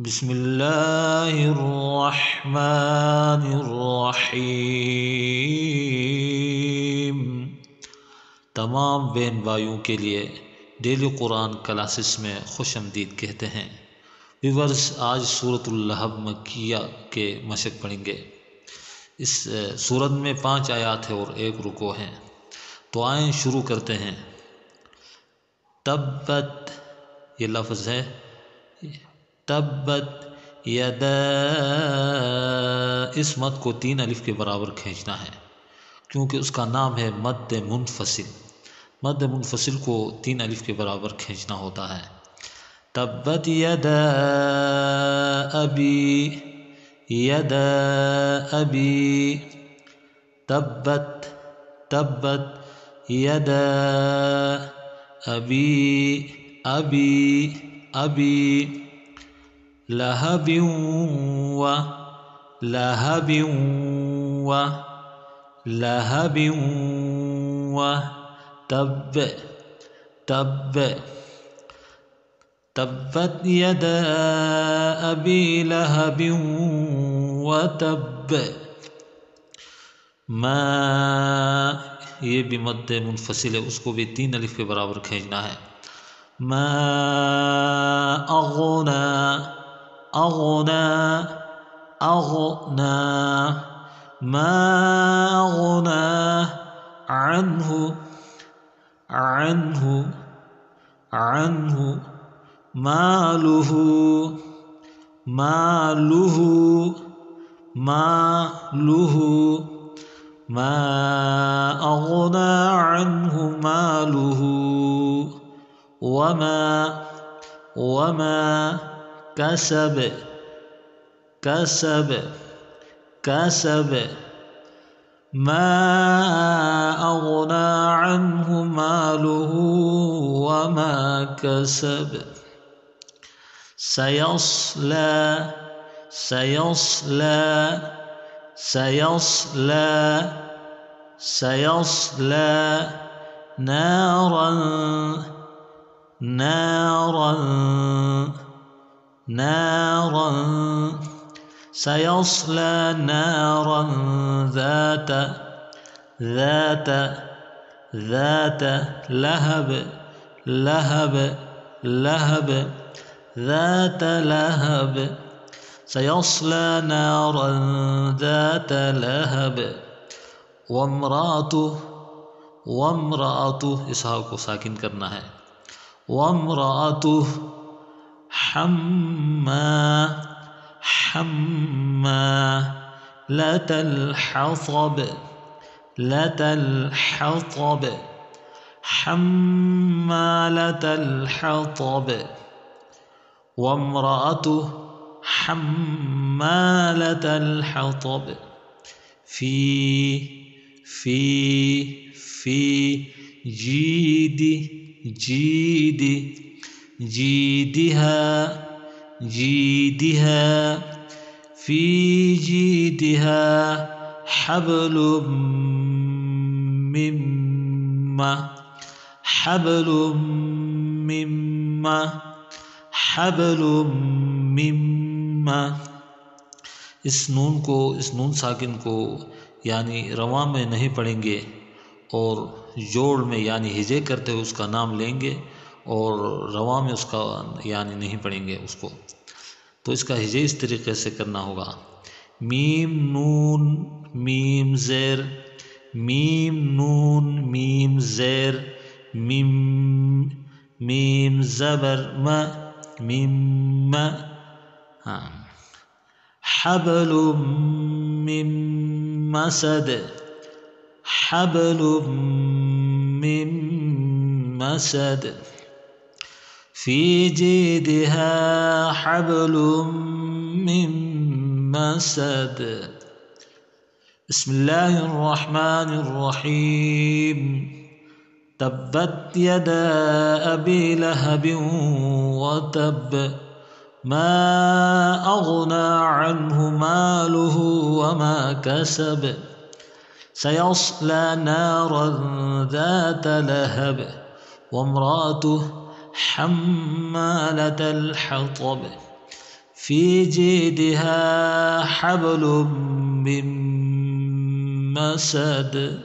بسم اللہ الرحمن الرحیم۔ تمام بہن بھائیوں کے لیے ڈیلی قرآن کلاسز میں خوش آمدید کہتے ہیں۔ ویورز، آج سورۃ اللہب مکیہ کے مشق پڑھیں گے۔ اس سورت میں 5 آیات ہے اور 1 رکوع ہے، تو آئیں شروع کرتے ہیں۔ تبت، یہ لفظ ہے، تبت یدا، اس مد کو 3 الف کے برابر کھینچنا ہے کیونکہ اس کا نام ہے مد منفصل۔ مد منفصل کو 3 الف کے برابر کھینچنا ہوتا ہے۔ تبت یدا ابی، یدا ابی، تبت تبت یدا ابی ابی ابی لہب و لہب و لہب و تب تب تبت یدا ابی لہب و تب۔ ما، یہ بھی مد منفصل ہے، اس کو بھی 3 الف کے برابر کھینچنا ہے۔ ما اغنا اغنا اغنا، ما اغنا عنہ عنہ عنہ مالہ مالہ مالہ، ما اغنا عنہ مالہ وما وما کسب کسب کسب، ما اغنا عنہ مالہ وما کسب۔ سیصلی سیصلی سیصلی سیصلی نارا نارا نارا، سيصلى نارا ذات ذات ذات لهب لهب لهب ذات لهب، سيصلى نارا ذات لهب وامرأته وامرأته، اس ہا کو ساکن کرنا ہے، وامرأته حمالة الحطب لة الحطب حمالة الحطب، وامرأته حمالة الحطب في جيدها جيدها في جيدها حبل حبل حبل اس نون کو، اس نون ساکن کو یعنی رواں میں نہیں پڑھیں گے اور جوڑ میں یعنی ہجے کرتے ہوئے اس کا نام لیں گے، اور رواں میں اس کا یعنی نہیں پڑھیں گے اس کو۔ تو اس کا ہجے اس طریقے سے کرنا ہوگا: میم نون میم زیر، میم نون میم زیر، میم میم زبر م، میم م، حبل من مسد حبل من مسد، في جيدها حبل من مسد۔ بسم اللہ الرحمن الرحیم۔ تبت یدا ابی لہب وتب، ما اغنى عنه ماله وما كسب، سيصلى نارا ذات لهب وامرأته حمالة الحطب في جيدها حبل من مسد